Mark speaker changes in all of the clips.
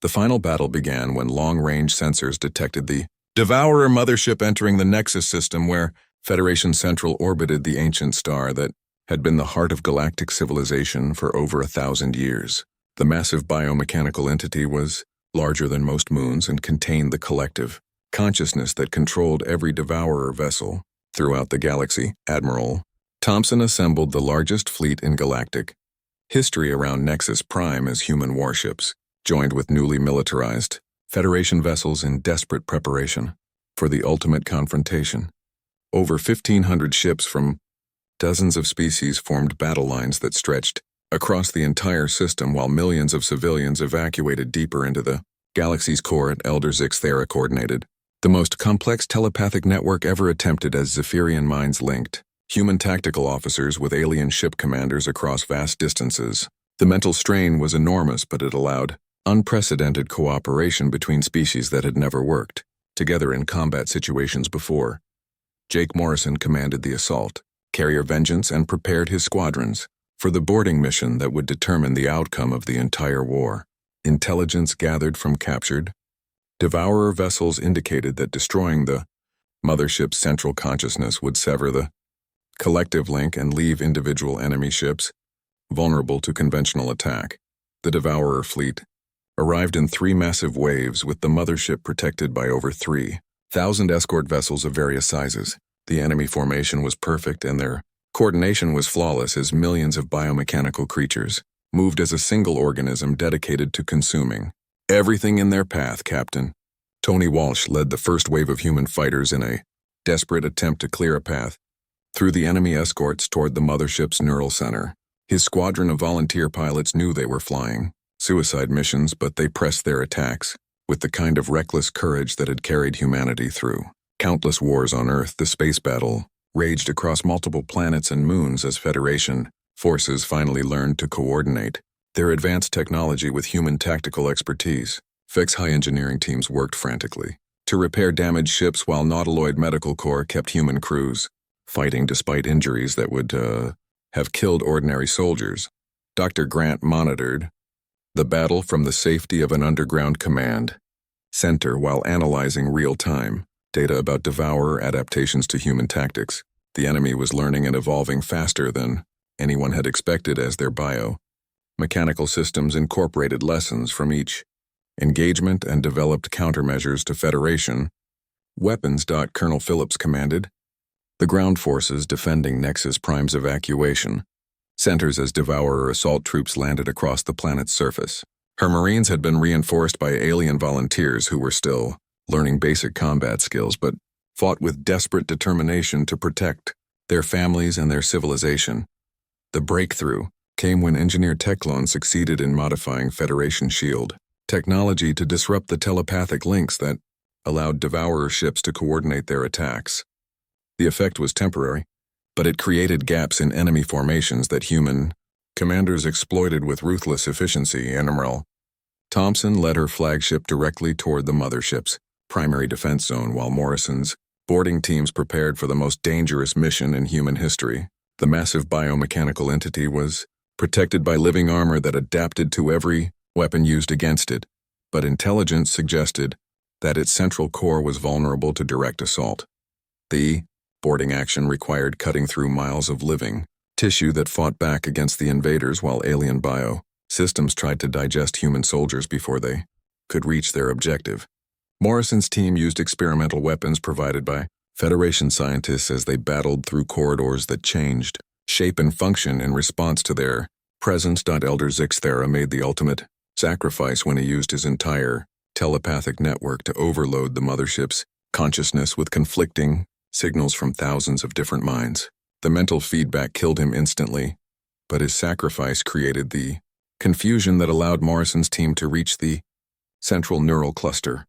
Speaker 1: The final battle began when long-range sensors detected the Devourer mothership entering the Nexus system where Federation Central orbited the ancient star that had been the heart of galactic civilization for over 1,000 years. The massive biomechanical entity was larger than most moons and contained the collective consciousness that controlled every Devourer vessel throughout the galaxy. Admiral Thompson assembled the largest fleet in galactic history around Nexus Prime as human warships, joined with newly militarized Federation vessels in desperate preparation for the ultimate confrontation. Over 1,500 ships from dozens of species formed battle lines that stretched across the entire system while millions of civilians evacuated deeper into the galaxy's core at Elder Zixthera coordinated the most complex telepathic network ever attempted as Zephyrian minds linked human tactical officers with alien ship commanders across vast distances. The mental strain was enormous, but it allowed unprecedented cooperation between species that had never worked together in combat situations before. Jake Morrison commanded the assault, carrier Vengeance, and prepared his squadrons for the boarding mission that would determine the outcome of the entire war. Intelligence gathered from captured Devourer vessels indicated that destroying the mothership's central consciousness would sever the collective link and leave individual enemy ships vulnerable to conventional attack. The Devourer fleet arrived in 3 massive waves, with the mothership protected by over 3,000 escort vessels of various sizes. The enemy formation was perfect and their coordination was flawless as millions of biomechanical creatures moved as a single organism dedicated to consuming everything in their path. Captain Tony Walsh led the first wave of human fighters in a desperate attempt to clear a path through the enemy escorts toward the mothership's neural center. His squadron of volunteer pilots knew they were flying suicide missions, but they pressed their attacks with the kind of reckless courage that had carried humanity through countless wars on Earth. The space battle raged across multiple planets and moons as Federation forces finally learned to coordinate their advanced technology with human tactical expertise. HFY engineering teams worked frantically to repair damaged ships while Nautiloid Medical Corps kept human crews fighting despite injuries that would have killed ordinary soldiers. Dr. Grant monitored the battle from the safety of an underground command center while analyzing real-time data about Devourer adaptations to human tactics. The enemy was learning and evolving faster than anyone had expected as their bio-mechanical systems incorporated lessons from each engagement and developed countermeasures to Federation weapons. Colonel Phillips commanded the ground forces defending Nexus Prime's evacuation centers as Devourer assault troops landed across the planet's surface. Her Marines had been reinforced by alien volunteers who were still learning basic combat skills but fought with desperate determination to protect their families and their civilization. The breakthrough came when Engineer Teclon succeeded in modifying Federation shield technology to disrupt the telepathic links that allowed Devourer ships to coordinate their attacks. The effect was temporary, but it created gaps in enemy formations that human commanders exploited with ruthless efficiency. Admiral Thompson led her flagship directly toward the mothership's primary defense zone while Morrison's boarding teams prepared for the most dangerous mission in human history. The massive biomechanical entity was protected by living armor that adapted to every weapon used against it, but intelligence suggested that its central core was vulnerable to direct assault. The boarding action required cutting through miles of living tissue that fought back against the invaders while alien bio-systems tried to digest human soldiers before they could reach their objective. Morrison's team used experimental weapons provided by Federation scientists as they battled through corridors that changed shape and function in response to their presence. Elder Zixthera made the ultimate sacrifice when he used his entire telepathic network to overload the mothership's consciousness with conflicting signals from thousands of different minds. The mental feedback killed him instantly, but his sacrifice created the confusion that allowed Morrison's team to reach the central neural cluster.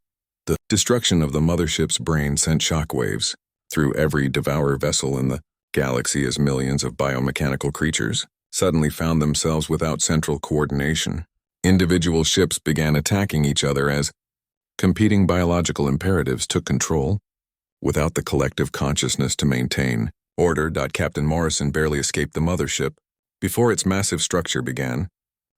Speaker 1: The destruction of the mothership's brain sent shockwaves through every Devourer vessel in the galaxy as millions of biomechanical creatures suddenly found themselves without central coordination. Individual ships began attacking each other as competing biological imperatives took control, without the collective consciousness to maintain order. Captain Morrison barely escaped the mothership before its massive structure began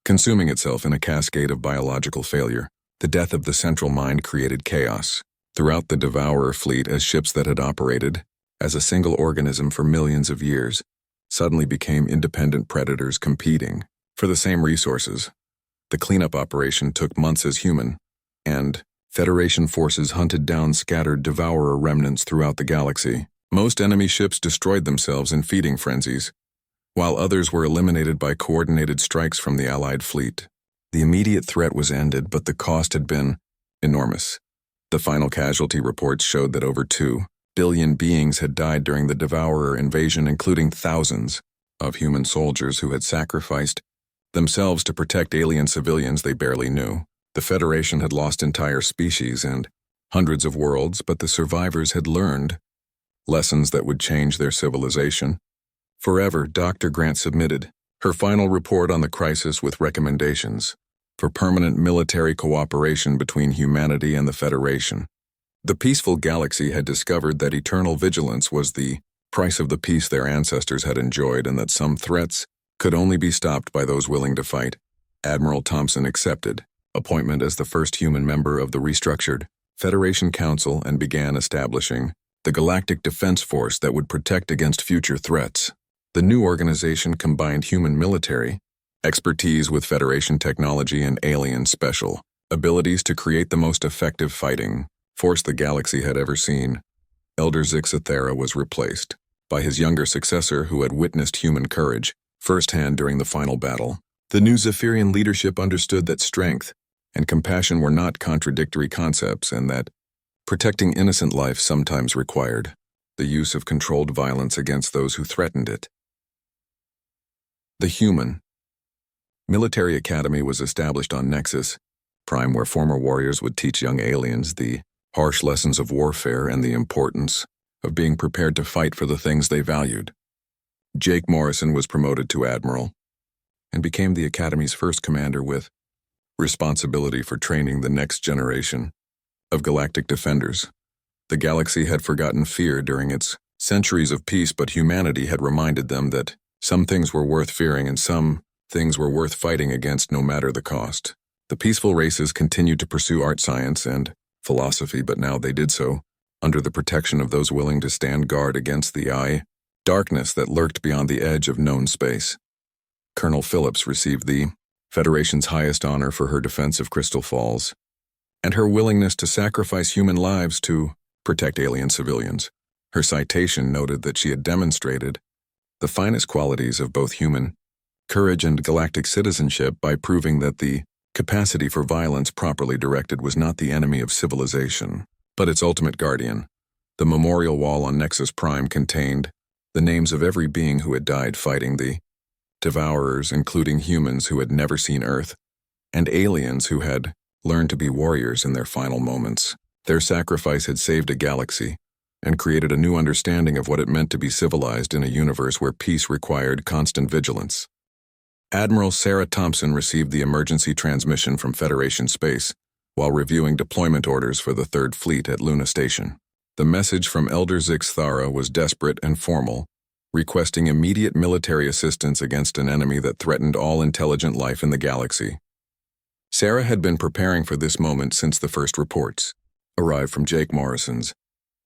Speaker 1: consuming itself in a cascade of biological failure. The death of the central mind created chaos throughout the Devourer fleet, as ships that had operated as a single organism for millions of years suddenly became independent predators competing for the same resources. The cleanup operation took months as human, and Federation forces hunted down scattered Devourer remnants throughout the galaxy. Most enemy ships destroyed themselves in feeding frenzies, while others were eliminated by coordinated strikes from the Allied fleet. The immediate threat was ended, but the cost had been enormous. The final casualty reports showed that over 2 billion beings had died during the Devourer invasion, including thousands of human soldiers who had sacrificed themselves to protect alien civilians they barely knew. The Federation had lost entire species and hundreds of worlds, but the survivors had learned lessons that would change their civilization forever. Dr. Grant submitted her final report on the crisis with recommendations for permanent military cooperation between humanity and the Federation. The peaceful galaxy had discovered that eternal vigilance was the price of the peace their ancestors had enjoyed, and that some threats could only be stopped by those willing to fight. Admiral Thompson accepted appointment as the first human member of the restructured Federation Council and began establishing the Galactic Defense Force that would protect against future threats. The new organization combined human military expertise with Federation technology and alien special abilities to create the most effective fighting force the galaxy had ever seen. Elder Zixathera was replaced by his younger successor, who had witnessed human courage firsthand during the final battle. The new Zephyrian leadership understood that strength and compassion were not contradictory concepts, and that protecting innocent life sometimes required the use of controlled violence against those who threatened it. The Human Military Academy was established on Nexus Prime, where former warriors would teach young aliens the harsh lessons of warfare and the importance of being prepared to fight for the things they valued. Jake Morrison was promoted to Admiral and became the Academy's first commander, with responsibility for training the next generation of galactic defenders. The galaxy had forgotten fear during its centuries of peace, but humanity had reminded them that some things were worth fearing and some things were worth fighting against, no matter the cost. The peaceful races continued to pursue art, science, and philosophy, but now they did so under the protection of those willing to stand guard against the darkness that lurked beyond the edge of known space. Colonel Phillips received the Federation's highest honor for her defense of Crystal Falls and her willingness to sacrifice human lives to protect alien civilians. Her citation noted that she had demonstrated the finest qualities of both human courage and galactic citizenship by proving that the capacity for violence properly directed was not the enemy of civilization, but its ultimate guardian. The memorial wall on Nexus Prime contained the names of every being who had died fighting the Devourers, including humans who had never seen Earth, and aliens who had learned to be warriors in their final moments. Their sacrifice had saved a galaxy and created a new understanding of what it meant to be civilized in a universe where peace required constant vigilance. Admiral Sarah Thompson received the emergency transmission from Federation space while reviewing deployment orders for the Third Fleet at Luna Station. The message from Elder Zixathera was desperate and formal, requesting immediate military assistance against an enemy that threatened all intelligent life in the galaxy. Sarah had been preparing for this moment since the first reports arrived from Jake Morrison's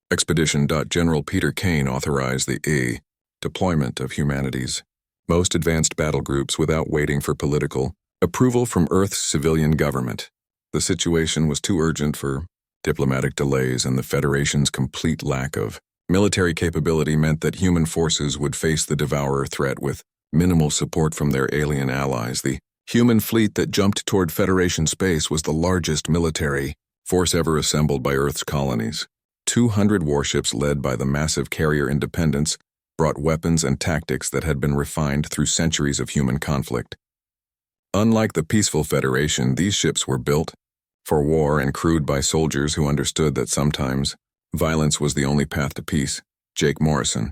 Speaker 1: expedition. General Peter Kane authorized the deployment of humanity's most advanced battle groups without waiting for political approval from Earth's civilian government. The situation was too urgent for diplomatic delays, and the Federation's complete lack of military capability meant that human forces would face the Devourer threat with minimal support from their alien allies. The human fleet that jumped toward Federation space was the largest military force ever assembled by Earth's colonies. 200 warships led by the massive carrier Independence brought weapons and tactics that had been refined through centuries of human conflict. Unlike the peaceful Federation, these ships were built for war and crewed by soldiers who understood that sometimes violence was the only path to peace. Jake Morrison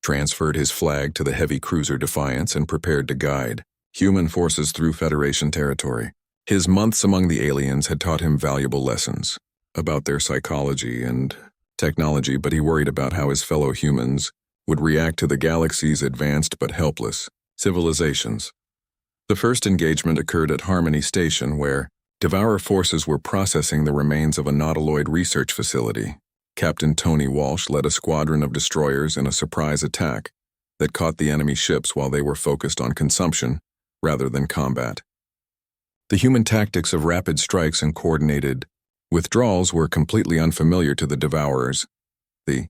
Speaker 1: transferred his flag to the heavy cruiser Defiance and prepared to guide human forces through Federation territory. His months among the aliens had taught him valuable lessons about their psychology and technology, but he worried about how his fellow humans would react to the galaxy's advanced but helpless civilizations. The first engagement occurred at Harmony Station, where Devourer forces were processing the remains of a nautiloid research facility. Captain Tony Walsh led a squadron of destroyers in a surprise attack that caught the enemy ships while they were focused on consumption rather than combat. The human tactics of rapid strikes and coordinated withdrawals were completely unfamiliar to the Devourers. The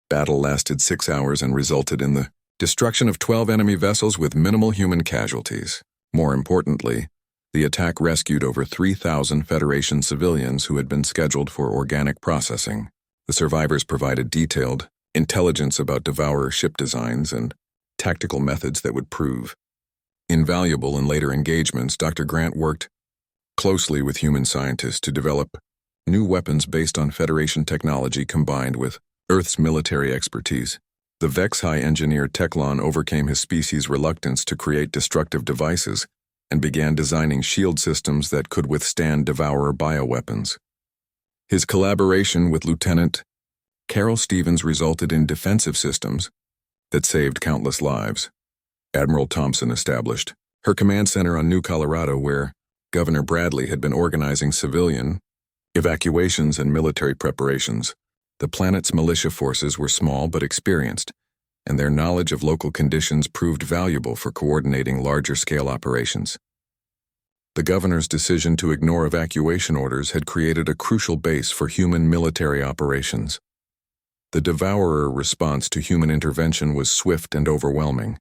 Speaker 1: battle lasted 6 hours and resulted in the destruction of 12 enemy vessels with minimal human casualties. More importantly, the attack rescued over 3,000 Federation civilians who had been scheduled for organic processing. The survivors provided detailed intelligence about Devourer ship designs and tactical methods that would prove invaluable in later engagements. Dr. Grant worked closely with human scientists to develop new weapons based on Federation technology combined with Earth's military expertise. The Vex-High engineer Teclon overcame his species' reluctance to create destructive devices and began designing shield systems that could withstand Devourer bioweapons. His collaboration with Lieutenant Carol Stevens resulted in defensive systems that saved countless lives. Admiral Thompson established her command center on New Colorado, where Governor Bradley had been organizing civilian evacuations and military preparations. The planet's militia forces were small but experienced, and their knowledge of local conditions proved valuable for coordinating larger-scale operations. The governor's decision to ignore evacuation orders had created a crucial base for human military operations. The Devourer response to human intervention was swift and overwhelming.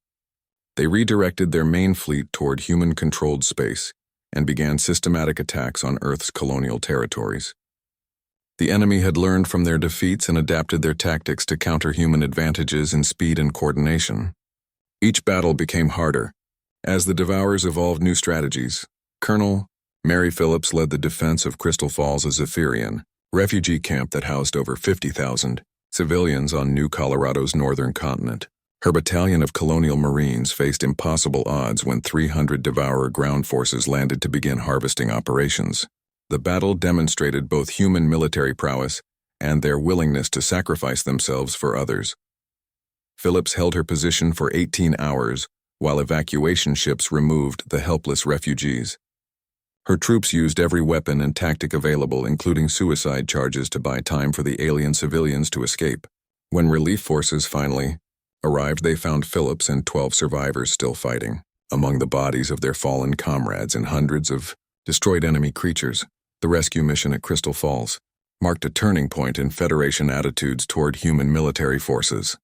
Speaker 1: They redirected their main fleet toward human-controlled space and began systematic attacks on Earth's colonial territories. The enemy had learned from their defeats and adapted their tactics to counter human advantages in speed and coordination. Each battle became harder as the Devourers evolved new strategies. Colonel Mary Phillips led the defense of Crystal Falls, a Zephyrian refugee camp that housed over 50,000 civilians on New Colorado's northern continent. Her battalion of colonial Marines faced impossible odds when 300 Devourer ground forces landed to begin harvesting operations. The battle demonstrated both human military prowess and their willingness to sacrifice themselves for others. Phillips held her position for 18 hours while evacuation ships removed the helpless refugees. Her troops used every weapon and tactic available, including suicide charges, to buy time for the alien civilians to escape. When relief forces finally arrived, they found Phillips and 12 survivors still fighting. Among the bodies of their fallen comrades and hundreds of destroyed enemy creatures, the rescue mission at Crystal Falls marked a turning point in Federation attitudes toward human military forces.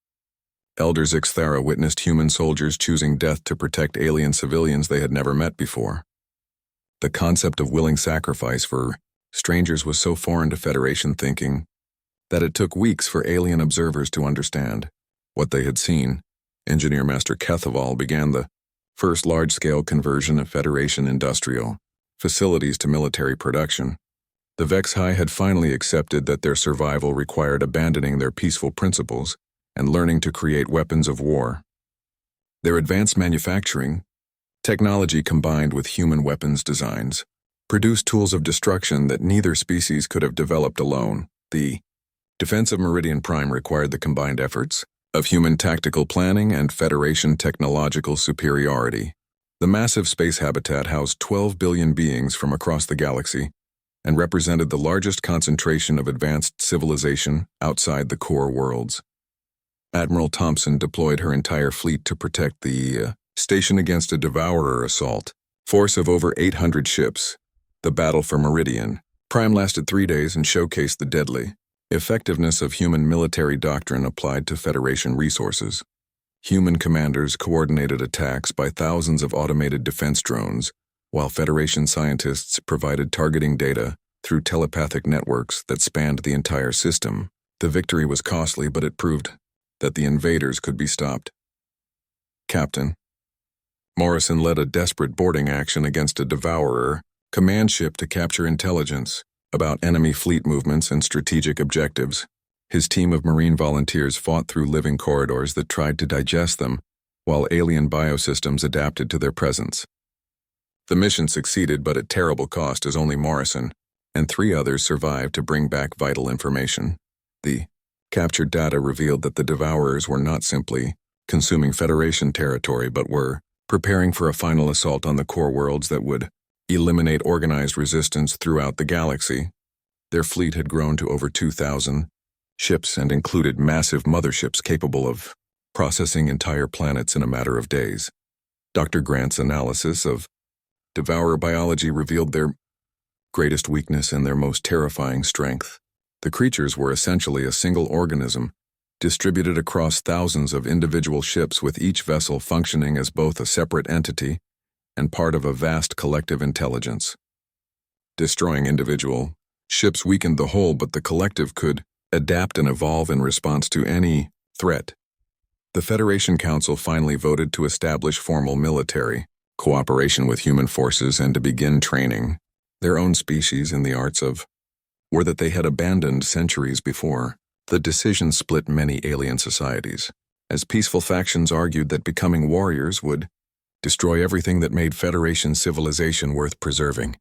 Speaker 1: Elder Zixthara witnessed human soldiers choosing death to protect alien civilians they had never met before. The concept of willing sacrifice for strangers was so foreign to Federation thinking that it took weeks for alien observers to understand what they had seen. Engineer Master Kethaval began the first large-scale conversion of Federation industrial facilities to military production. The Vex-High had finally accepted that their survival required abandoning their peaceful principles and learning to create weapons of war. Their advanced manufacturing technology combined with human weapons designs produced tools of destruction that neither species could have developed alone. The defense of Meridian Prime required the combined efforts of human tactical planning and Federation technological superiority. The massive space habitat housed 12 billion beings from across the galaxy and represented the largest concentration of advanced civilization outside the core worlds. Admiral Thompson deployed her entire fleet to protect the station against a Devourer assault force of over 800 ships. The battle for Meridian Prime lasted 3 days and showcased the deadly effectiveness of human military doctrine applied to Federation resources. Human commanders coordinated attacks by thousands of automated defense drones, while Federation scientists provided targeting data through telepathic networks that spanned the entire system. The victory was costly, but it proved that the invaders could be stopped. Captain Morrison led a desperate boarding action against a Devourer command ship to capture intelligence about enemy fleet movements and strategic objectives. His team of Marine volunteers fought through living corridors that tried to digest them, while alien biosystems adapted to their presence. The mission succeeded, but at terrible cost, as only Morrison and 3 others survived to bring back vital information. The captured data revealed that the Devourers were not simply consuming Federation territory, but were preparing for a final assault on the core worlds that would eliminate organized resistance throughout the galaxy. Their fleet had grown to over 2,000 ships and included massive motherships capable of processing entire planets in a matter of days. Dr. Grant's analysis of devourer biology revealed their greatest weakness and their most terrifying strength. The creatures were essentially a single organism, distributed across thousands of individual ships, with each vessel functioning as both a separate entity and part of a vast collective intelligence. Destroying individual ships weakened the whole, but the collective could adapt and evolve in response to any threat. The Federation Council finally voted to establish formal military cooperation with human forces and to begin training their own species in the arts of war that they had abandoned centuries before. The decision split many alien societies, as peaceful factions argued that becoming warriors would destroy everything that made Federation civilization worth preserving.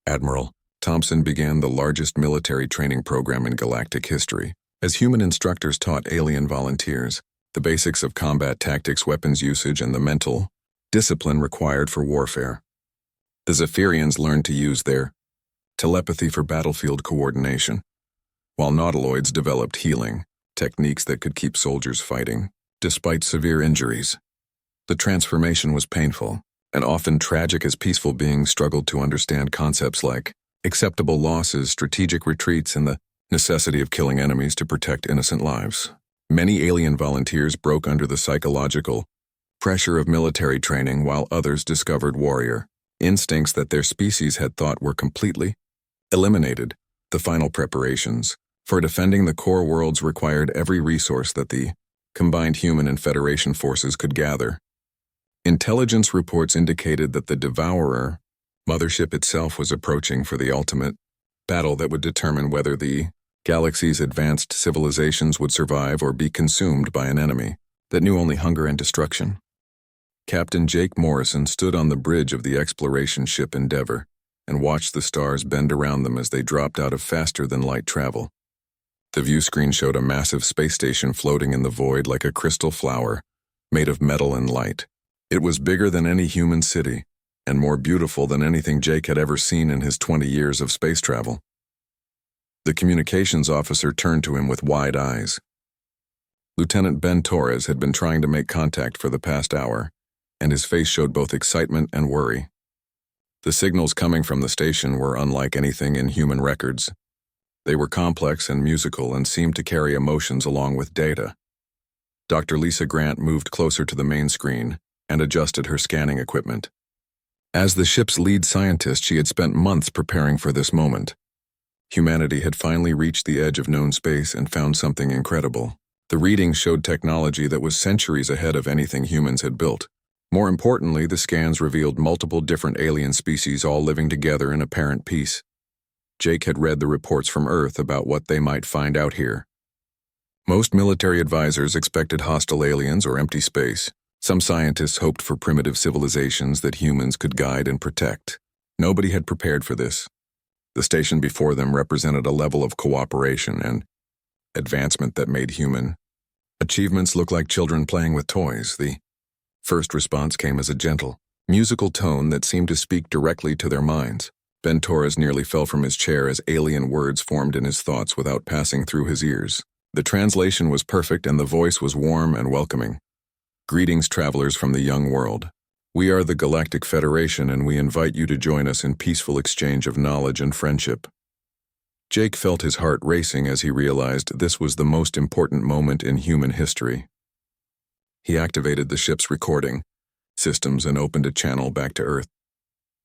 Speaker 1: Admiral Thompson began the largest military training program in galactic history, as human instructors taught alien volunteers the basics of combat tactics, weapons usage, and the mental discipline required for warfare. The Zephyrians learned to use their telepathy for battlefield coordination, while Nautiloids developed healing techniques that could keep soldiers fighting despite severe injuries. The transformation was painful and often tragic, as peaceful beings struggled to understand concepts like acceptable losses, strategic retreats, and the necessity of killing enemies to protect innocent lives. Many alien volunteers broke under the psychological pressure of military training, while others discovered warrior instincts that their species had thought were completely eliminated. The final preparations for defending the core worlds required every resource that the combined human and Federation forces could gather. Intelligence reports indicated that the Devourer mothership itself was approaching for the ultimate battle that would determine whether the galaxy's advanced civilizations would survive or be consumed by an enemy that knew only hunger and destruction. Captain Jake Morrison stood on the bridge of the exploration ship Endeavor and watched the stars bend around them as they dropped out of faster-than-light travel. The view screen showed a massive space station floating in the void like a crystal flower, made of metal and light. It was bigger than any human city, and more beautiful than anything Jake had ever seen in his 20 years of space travel. The communications officer turned to him with wide eyes. Lieutenant Ben Torres had been trying to make contact for the past hour, and his face showed both excitement and worry. The signals coming from the station were unlike anything in human records. They were complex and musical and seemed to carry emotions along with data. Dr. Lisa Grant moved closer to the main screen and adjusted her scanning equipment. As the ship's lead scientist, she had spent months preparing for this moment. Humanity had finally reached the edge of known space and found something incredible. The readings showed technology that was centuries ahead of anything humans had built. More importantly, the scans revealed multiple different alien species all living together in apparent peace. Jake had read the reports from Earth about what they might find out here. Most military advisors expected hostile aliens or empty space. Some scientists hoped for primitive civilizations that humans could guide and protect. Nobody had prepared for this. The station before them represented a level of cooperation and advancement that made human achievements look like children playing with toys. The first response came as a gentle, musical tone that seemed to speak directly to their minds. Ben Torres nearly fell from his chair as alien words formed in his thoughts without passing through his ears. The translation was perfect and the voice was warm and welcoming. Greetings, travelers from the young world. We are the Galactic Federation, and we invite you to join us in peaceful exchange of knowledge and friendship. Jake felt his heart racing as he realized this was the most important moment in human history. He activated the ship's recording systems and opened a channel back to Earth.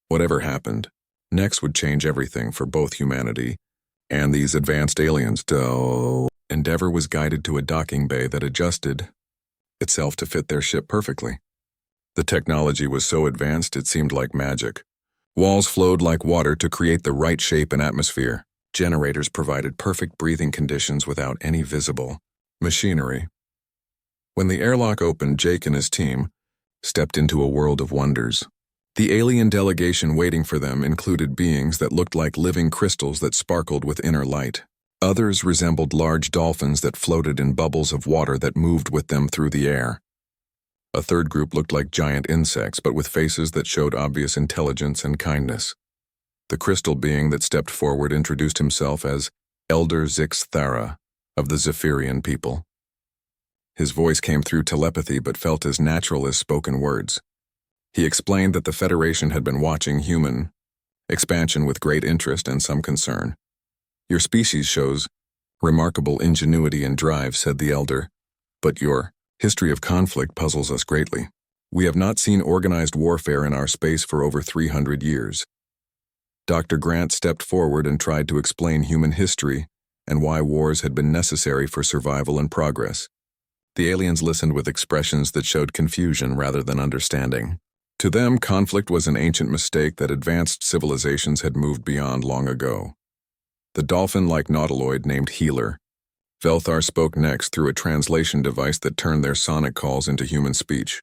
Speaker 1: Whatever happened next would change everything for both humanity and these advanced aliens. Endeavor was guided to a docking bay that adjusted itself to fit their ship perfectly. The technology was so advanced it seemed like magic. Walls flowed like water to create the right shape and atmosphere. Generators provided perfect breathing conditions without any visible machinery. When the airlock opened, Jake and his team stepped into a world of wonders. The alien delegation waiting for them included beings that looked like living crystals that sparkled with inner light. Others resembled large dolphins that floated in bubbles of water that moved with them through the air. A third group looked like giant insects, but with faces that showed obvious intelligence and kindness. The crystal being that stepped forward introduced himself as Elder Zix Thara of the Zephyrian people. His voice came through telepathy but felt as natural as spoken words. He explained that the Federation had been watching human expansion with great interest and some concern. "Your species shows remarkable ingenuity and drive," said the Elder, "but your history of conflict puzzles us greatly. We have not seen organized warfare in our space for over 300 years. Dr. Grant stepped forward and tried to explain human history and why wars had been necessary for survival and progress. The aliens listened with expressions that showed confusion rather than understanding. To them, conflict was an ancient mistake that advanced civilizations had moved beyond long ago. The dolphin-like nautiloid named Healer, Velthar spoke next through a translation device that turned their sonic calls into human speech.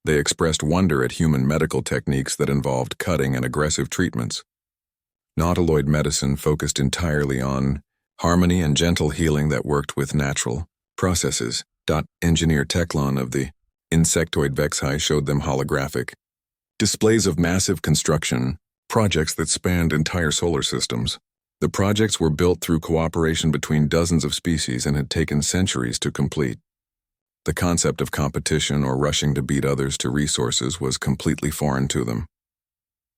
Speaker 1: They expressed wonder at human medical techniques that involved cutting and aggressive treatments. Nautiloid medicine focused entirely on harmony and gentle healing that worked with natural processes. Engineer Teclon of the insectoid Vexhi showed them holographic displays of massive construction projects that spanned entire solar systems. The projects were built through cooperation between dozens of species and had taken centuries to complete. The concept of competition or rushing to beat others to resources was completely foreign to them.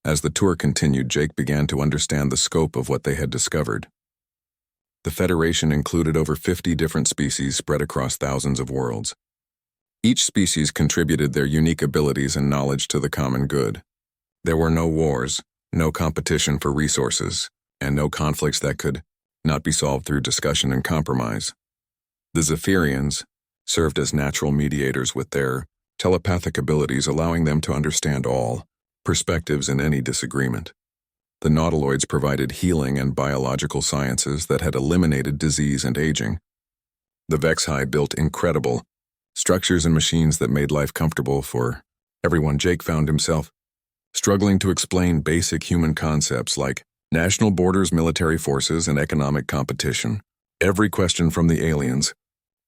Speaker 1: As the tour continued, Jake began to understand the scope of what they had discovered. The Federation included over 50 different species spread across thousands of worlds. Each species contributed their unique abilities and knowledge to the common good. There were no wars, no competition for resources, and no conflicts that could not be solved through discussion and compromise. The Zephyrians served as natural mediators with their telepathic abilities, allowing them to understand all perspectives in any disagreement. The nautiloids provided healing and biological sciences that had eliminated disease and aging. The Vexhi built incredible structures and machines that made life comfortable for everyone. Jake found himself struggling to explain basic human concepts like national borders, military forces, and economic competition. Every question from the aliens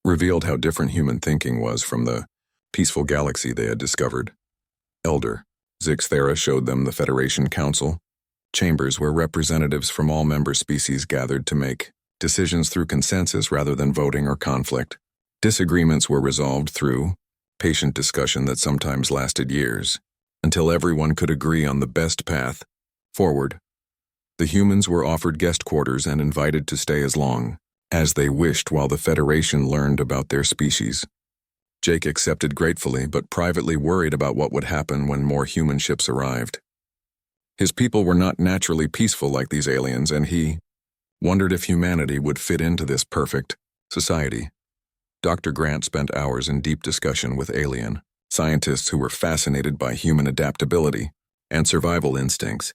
Speaker 1: revealed how different human thinking was from the peaceful galaxy they had discovered. Elder Zix Thara showed them the Federation Council, chambers where representatives from all member species gathered to make decisions through consensus rather than voting or conflict. Disagreements were resolved through patient discussion that sometimes lasted years, until everyone could agree on the best path forward. The humans were offered guest quarters and invited to stay as long as they wished while the Federation learned about their species. Jake accepted gratefully, but privately worried about what would happen when more human ships arrived. His people were not naturally peaceful like these aliens, and he wondered if humanity would fit into this perfect society. Dr. Grant spent hours in deep discussion with alien scientists who were fascinated by human adaptability and survival instincts,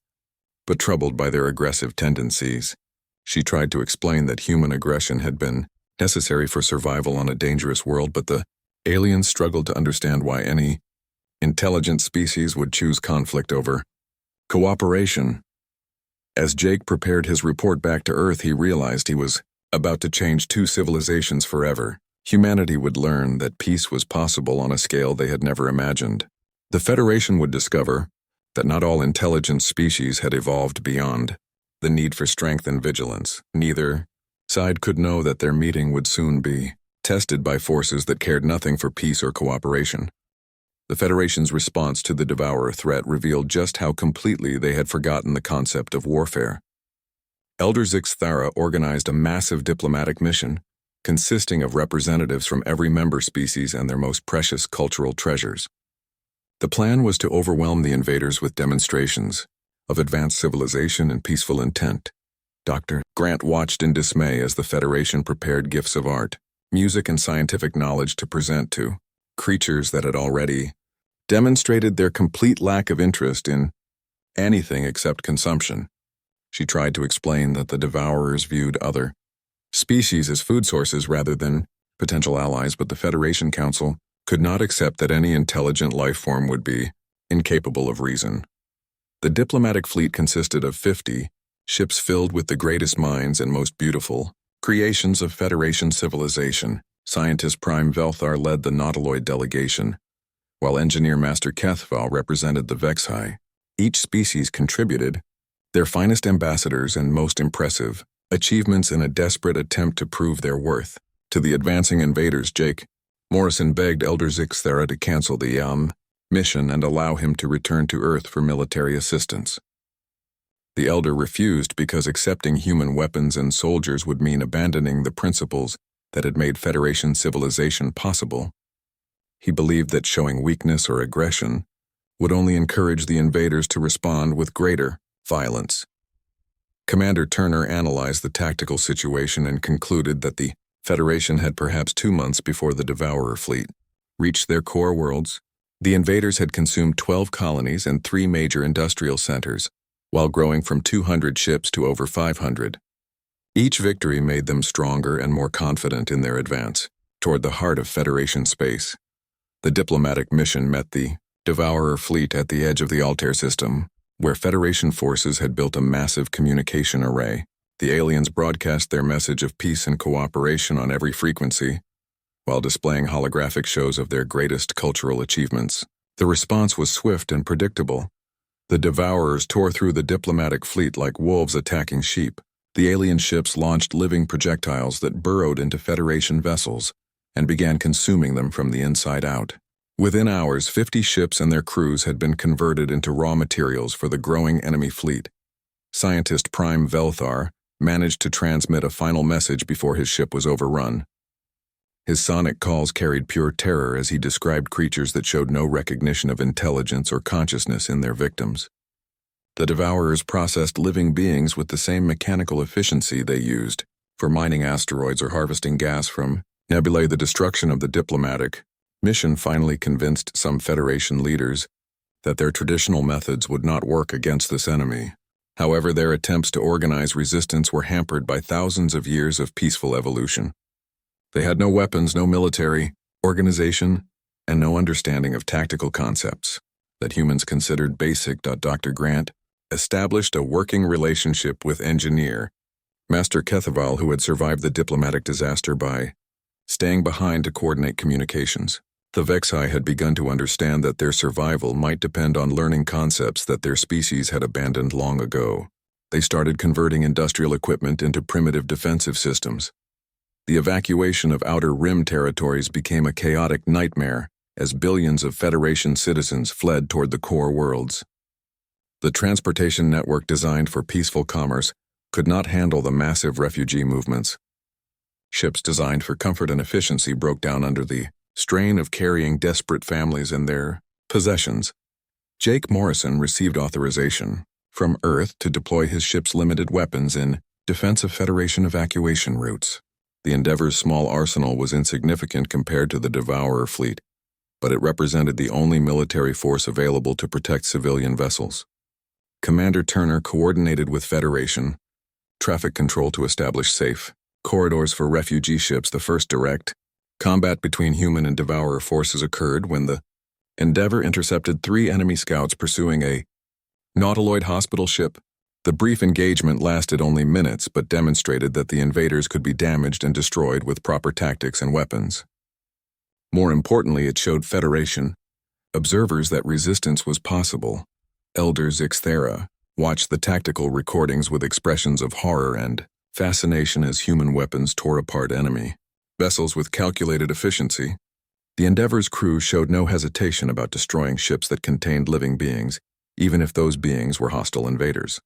Speaker 1: but troubled by their aggressive tendencies. She tried to explain that human aggression had been necessary for survival on a dangerous world, but the aliens struggled to understand why any intelligent species would choose conflict over cooperation. As Jake prepared his report back to Earth, he realized he was about to change two civilizations forever. Humanity would learn that peace was possible on a scale they had never imagined. The Federation would discover that not all intelligent species had evolved beyond the need for strength and vigilance. Neither side could know that their meeting would soon be tested by forces that cared nothing for peace or cooperation. The Federation's response to the Devourer threat revealed just how completely they had forgotten the concept of warfare. Elder Zix Thara organized a massive diplomatic mission, consisting of representatives from every member species and their most precious cultural treasures. The plan was to overwhelm the invaders with demonstrations of advanced civilization and peaceful intent. Dr. Grant watched in dismay as the Federation prepared gifts of art, music, and scientific knowledge to present to creatures that had already demonstrated their complete lack of interest in anything except consumption. She tried to explain that the Devourers viewed other species as food sources rather than potential allies, but the Federation Council could not accept that any intelligent life form would be incapable of reason. The diplomatic fleet consisted of 50 ships filled with the greatest minds and most beautiful creations of Federation civilization. Scientist Prime Velthar led the nautiloid delegation, while Engineer Master Kethval represented the Vexhi. Each species contributed their finest ambassadors and most impressive achievements in a desperate attempt to prove their worth. To the advancing invaders, Jake Morrison begged Elder Zixthera to cancel the mission and allow him to return to Earth for military assistance. The Elder refused because accepting human weapons and soldiers would mean abandoning the principles that had made Federation civilization possible. He believed that showing weakness or aggression would only encourage the invaders to respond with greater violence. Commander Turner analyzed the tactical situation and concluded that the Federation had perhaps 2 months before the Devourer fleet reached their core worlds. The invaders had consumed 12 colonies and 3 major industrial centers, while growing from 200 ships to over 500. Each victory made them stronger and more confident in their advance toward the heart of Federation space. The diplomatic mission met the Devourer fleet at the edge of the Altair system, where Federation forces had built a massive communication array. The aliens broadcast their message of peace and cooperation on every frequency, while displaying holographic shows of their greatest cultural achievements. The response was swift and predictable. The Devourers tore through the diplomatic fleet like wolves attacking sheep. The alien ships launched living projectiles that burrowed into Federation vessels and began consuming them from the inside out. Within hours, 50 ships and their crews had been converted into raw materials for the growing enemy fleet. Scientist Prime Velthar managed to transmit a final message before his ship was overrun. His sonic calls carried pure terror as he described creatures that showed no recognition of intelligence or consciousness in their victims. The Devourers processed living beings with the same mechanical efficiency they used for mining asteroids or harvesting gas from nebulae. The destruction of the diplomatic mission finally convinced some Federation leaders that their traditional methods would not work against this enemy. However, their attempts to organize resistance were hampered by thousands of years of peaceful evolution. They had no weapons, no military organization, and no understanding of tactical concepts that humans considered basic. Dr. Grant established a working relationship with engineer Master Kethaval, who had survived the diplomatic disaster by staying behind to coordinate communications. The Vexi had begun to understand that their survival might depend on learning concepts that their species had abandoned long ago. They started converting industrial equipment into primitive defensive systems. The evacuation of Outer Rim territories became a chaotic nightmare as billions of Federation citizens fled toward the core worlds. The transportation network designed for peaceful commerce could not handle the massive refugee movements. Ships designed for comfort and efficiency broke down under the strain of carrying desperate families and their possessions. Jake Morrison received authorization from Earth to deploy his ship's limited weapons in defense of Federation evacuation routes. The Endeavor's small arsenal was insignificant compared to the Devourer fleet, but it represented the only military force available to protect civilian vessels. Commander Turner coordinated with Federation traffic control to establish safe corridors for refugee ships. The first direct combat between human and Devourer forces occurred when the Endeavor intercepted 3 enemy scouts pursuing a Nautiloid hospital ship. The brief engagement lasted only minutes but demonstrated that the invaders could be damaged and destroyed with proper tactics and weapons. More importantly, it showed Federation observers that resistance was possible. Elder Zixthera watched the tactical recordings with expressions of horror and fascination as human weapons tore apart enemy vessels with calculated efficiency. The Endeavor's crew showed no hesitation about destroying ships that contained living beings, even if those beings were hostile invaders.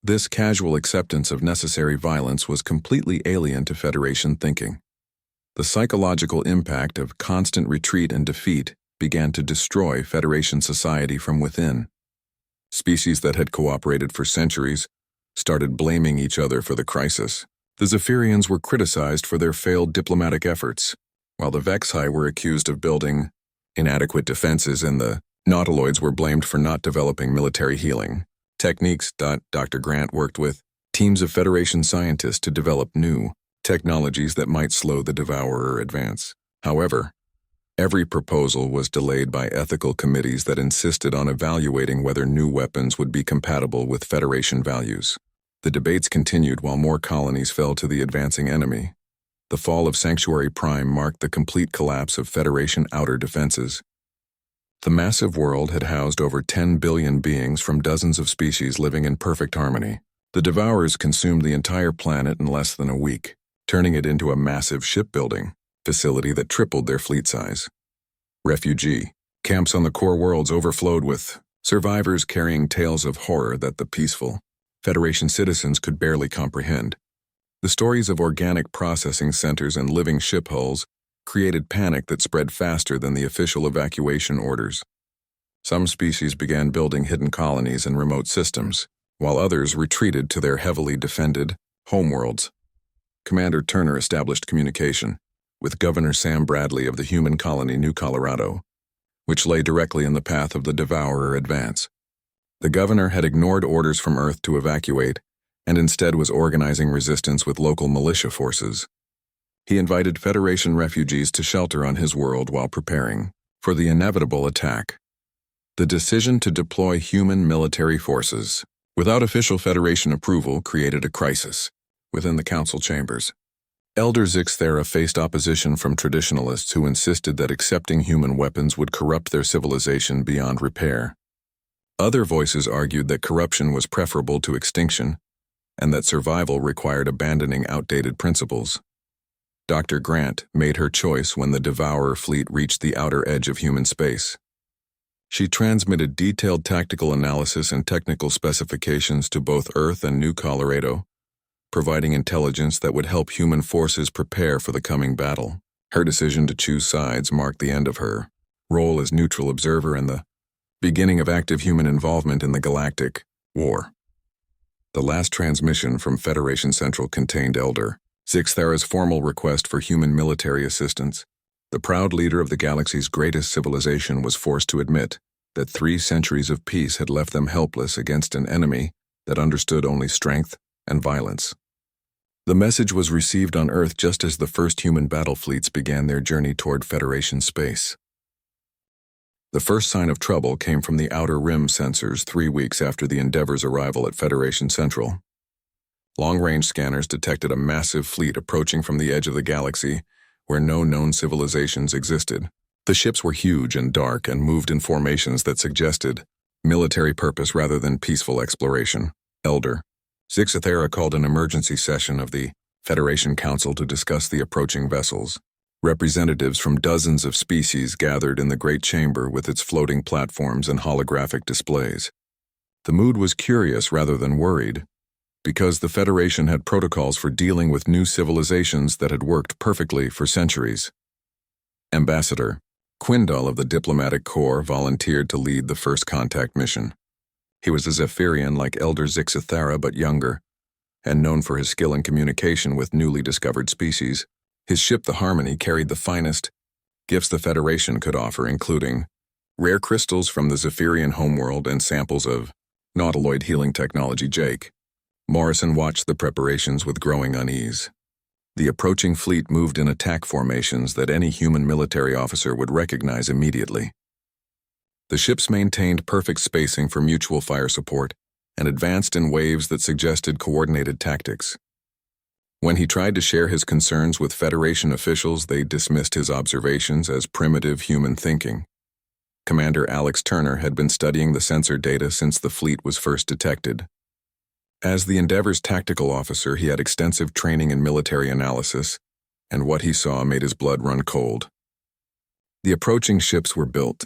Speaker 1: This casual acceptance of necessary violence was completely alien to Federation thinking. The psychological impact of constant retreat and defeat began to destroy Federation society from within. Species that had cooperated for centuries started blaming each other for the crisis. The Zephyrians were criticized for their failed diplomatic efforts, while the Vexi were accused of building inadequate defenses and the Nautiloids were blamed for not developing military healing techniques. Dr. Grant worked with teams of Federation scientists to develop new technologies that might slow the Devourer advance. However, every proposal was delayed by ethical committees that insisted on evaluating whether new weapons would be compatible with Federation values. The debates continued while more colonies fell to the advancing enemy. The fall of Sanctuary Prime marked the complete collapse of Federation outer defenses. The massive world had housed over 10 billion beings from dozens of species living in perfect harmony. The Devourers consumed the entire planet in less than a week, turning it into a massive shipbuilding facility that tripled their fleet size. Refugee camps on the core worlds overflowed with survivors carrying tales of horror that the peaceful Federation citizens could barely comprehend. The stories of organic processing centers and living ship hulls created panic that spread faster than the official evacuation orders. Some species began building hidden colonies in remote systems, while others retreated to their heavily defended homeworlds. Commander Turner established communication with Governor Sam Bradley of the human colony New Colorado, which lay directly in the path of the Devourer advance. The governor had ignored orders from Earth to evacuate and instead was organizing resistance with local militia forces. He invited Federation refugees to shelter on his world while preparing for the inevitable attack. The decision to deploy human military forces without official Federation approval created a crisis within the council chambers. Elder Zixthera faced opposition from traditionalists who insisted that accepting human weapons would corrupt their civilization beyond repair. Other voices argued that corruption was preferable to extinction and that survival required abandoning outdated principles. Dr. Grant made her choice when the Devourer fleet reached the outer edge of human space. She transmitted detailed tactical analysis and technical specifications to both Earth and New Colorado, providing intelligence that would help human forces prepare for the coming battle. Her decision to choose sides marked the end of her role as neutral observer and the beginning of active human involvement in the Galactic War. The last transmission from Federation Central contained Elder Zixthera's formal request for human military assistance. The proud leader of the galaxy's greatest civilization was forced to admit that 3 centuries of peace had left them helpless against an enemy that understood only strength and violence. The message was received on Earth just as the first human battle fleets began their journey toward Federation space. The first sign of trouble came from the Outer Rim sensors 3 weeks after the Endeavor's arrival at Federation Central. Long-range scanners detected a massive fleet approaching from the edge of the galaxy where no known civilizations existed. The ships were huge and dark and moved in formations that suggested military purpose rather than peaceful exploration. Elder Zixthera called an emergency session of the Federation Council to discuss the approaching vessels. Representatives from dozens of species gathered in the Great Chamber with its floating platforms and holographic displays. The mood was curious rather than worried, because the Federation had protocols for dealing with new civilizations that had worked perfectly for centuries. Ambassador Quindal of the Diplomatic Corps volunteered to lead the first contact mission. He was a Zephyrian like Elder Zixthera but younger, and known for his skill in communication with newly discovered species. His ship, the Harmony, carried the finest gifts the Federation could offer, including rare crystals from the Zephyrian homeworld and samples of nautiloid healing technology. Jake Morrison watched the preparations with growing unease. The approaching fleet moved in attack formations that any human military officer would recognize immediately. The ships maintained perfect spacing for mutual fire support and advanced in waves that suggested coordinated tactics. When he tried to share his concerns with Federation officials, they dismissed his observations as primitive human thinking. Commander Alex Turner had been studying the sensor data since the fleet was first detected. As the Endeavor's tactical officer, he had extensive training in military analysis, and what he saw made his blood run cold. The approaching ships were built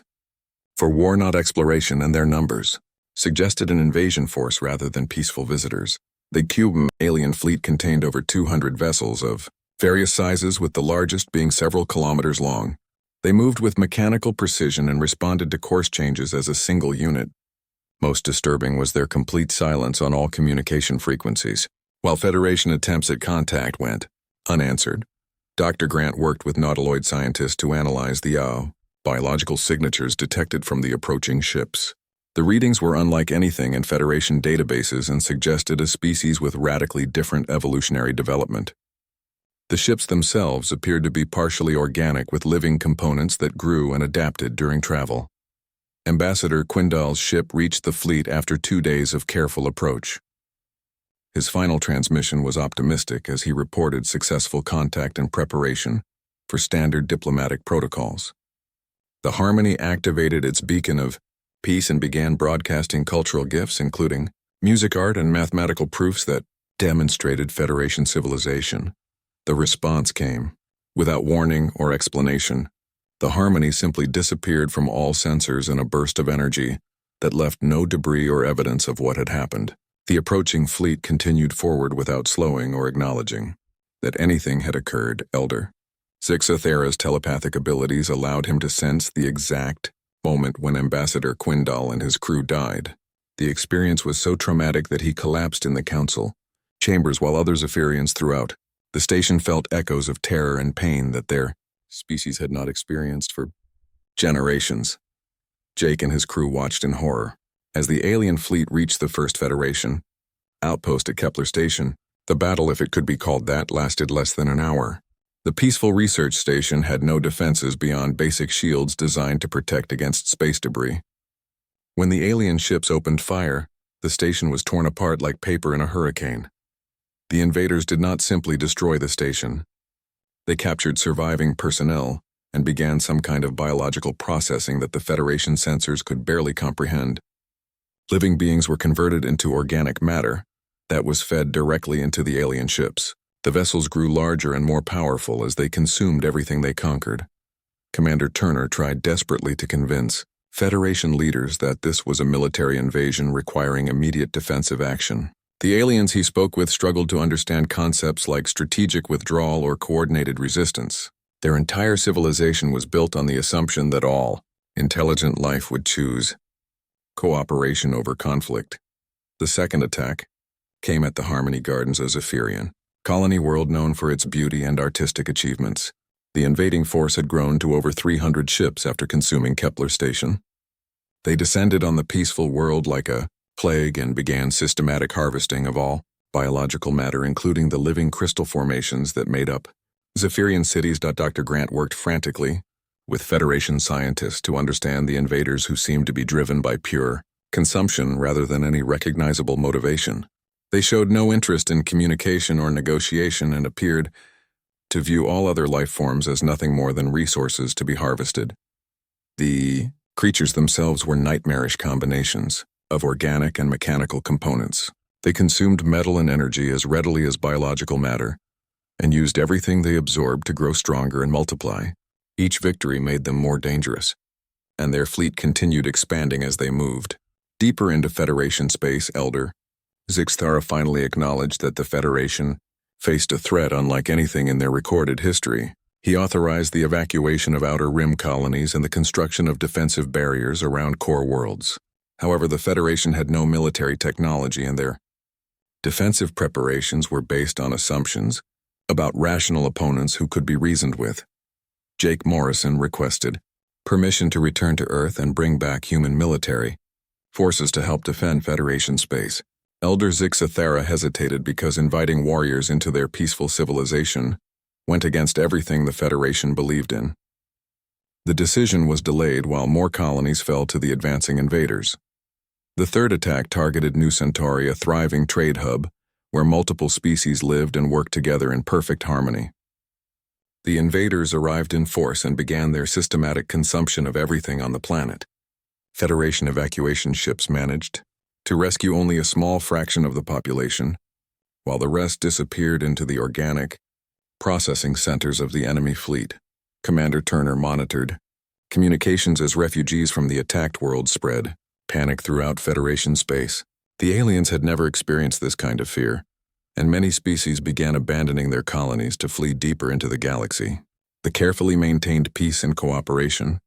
Speaker 1: for war, not exploration, and their numbers suggested an invasion force rather than peaceful visitors. The Cuban alien fleet contained over 200 vessels of various sizes, with the largest being several kilometers long. They moved with mechanical precision and responded to course changes as a single unit. Most disturbing was their complete silence on all communication frequencies, while Federation attempts at contact went unanswered. Dr. Grant worked with nautiloid scientists to analyze the biological signatures detected from the approaching ships. The readings were unlike anything in Federation databases and suggested a species with radically different evolutionary development. The ships themselves appeared to be partially organic, with living components that grew and adapted during travel. Ambassador Quindal's ship reached the fleet after 2 days of careful approach. His final transmission was optimistic as he reported successful contact and preparation for standard diplomatic protocols. The Harmony activated its beacon of peace and began broadcasting cultural gifts, including music, art, and mathematical proofs that demonstrated Federation civilization. The response came. Without warning or explanation, the Harmony simply disappeared from all sensors in a burst of energy that left no debris or evidence of what had happened. The approaching fleet continued forward without slowing or acknowledging that anything had occurred. Elder Zixathera's telepathic abilities allowed him to sense the exact moment when Ambassador Quindal and his crew died. The experience was so traumatic that he collapsed in the council chambers while other Zephyrians throughout the station felt echoes of terror and pain that their species had not experienced for generations. Jake and his crew watched in horror. As the alien fleet reached the First Federation outpost at Kepler Station, the battle, if it could be called that, lasted less than an hour. The peaceful research station had no defenses beyond basic shields designed to protect against space debris. When the alien ships opened fire, the station was torn apart like paper in a hurricane. The invaders did not simply destroy the station. They captured surviving personnel and began some kind of biological processing that the Federation sensors could barely comprehend. Living beings were converted into organic matter that was fed directly into the alien ships. The vessels grew larger and more powerful as they consumed everything they conquered. Commander Turner tried desperately to convince Federation leaders that this was a military invasion requiring immediate defensive action. The aliens he spoke with struggled to understand concepts like strategic withdrawal or coordinated resistance. Their entire civilization was built on the assumption that all intelligent life would choose cooperation over conflict. The second attack came at the Harmony Gardens, a Zephyrian colony world known for its beauty and artistic achievements. The invading force had grown to over 300 ships after consuming Kepler Station. They descended on the peaceful world like a plague and began systematic harvesting of all biological matter, including the living crystal formations that made up Zephyrian cities. Dr. Grant worked frantically with Federation scientists to understand the invaders, who seemed to be driven by pure consumption rather than any recognizable motivation. They showed no interest in communication or negotiation and appeared to view all other life forms as nothing more than resources to be harvested. The creatures themselves were nightmarish combinations of organic and mechanical components. They consumed metal and energy as readily as biological matter and used everything they absorbed to grow stronger and multiply. Each victory made them more dangerous, and their fleet continued expanding as they moved deeper into Federation space. Elder Zixthara finally acknowledged that the Federation faced a threat unlike anything in their recorded history. He authorized the evacuation of outer rim colonies and the construction of defensive barriers around core worlds. However, the Federation had no military technology, and their defensive preparations were based on assumptions about rational opponents who could be reasoned with. Jake Morrison requested permission to return to Earth and bring back human military forces to help defend Federation space. Elder Zixathera hesitated because inviting warriors into their peaceful civilization went against everything the Federation believed in. The decision was delayed while more colonies fell to the advancing invaders. The third attack targeted New Centauri, a thriving trade hub where multiple species lived and worked together in perfect harmony. The invaders arrived in force and began their systematic consumption of everything on the planet. Federation evacuation ships managed to rescue only a small fraction of the population, while the rest disappeared into the organic processing centers of the enemy fleet. Commander Turner monitored communications as refugees from the attacked world spread panic throughout Federation space. The aliens had never experienced this kind of fear, and many species began abandoning their colonies to flee deeper into the galaxy. The carefully maintained peace and cooperation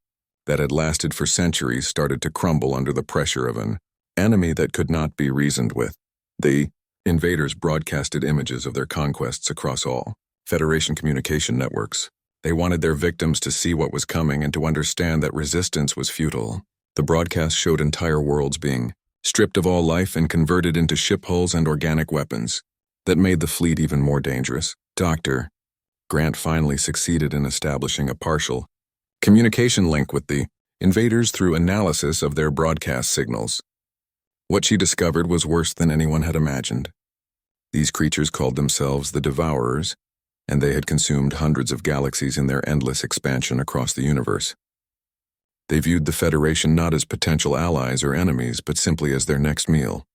Speaker 1: that had lasted for centuries started to crumble under the pressure of an enemy that could not be reasoned with. The invaders broadcasted images of their conquests across all Federation communication networks. They wanted their victims to see what was coming and to understand that resistance was futile. The broadcast showed entire worlds being stripped of all life and converted into ship hulls and organic weapons that made the fleet even more dangerous. Dr. Grant finally succeeded in establishing a partial communication link with the invaders through analysis of their broadcast signals. What she discovered was worse than anyone had imagined. These creatures called themselves the Devourers, and they had consumed hundreds of galaxies in their endless expansion across the universe. They viewed the Federation not as potential allies or enemies, but simply as their next meal.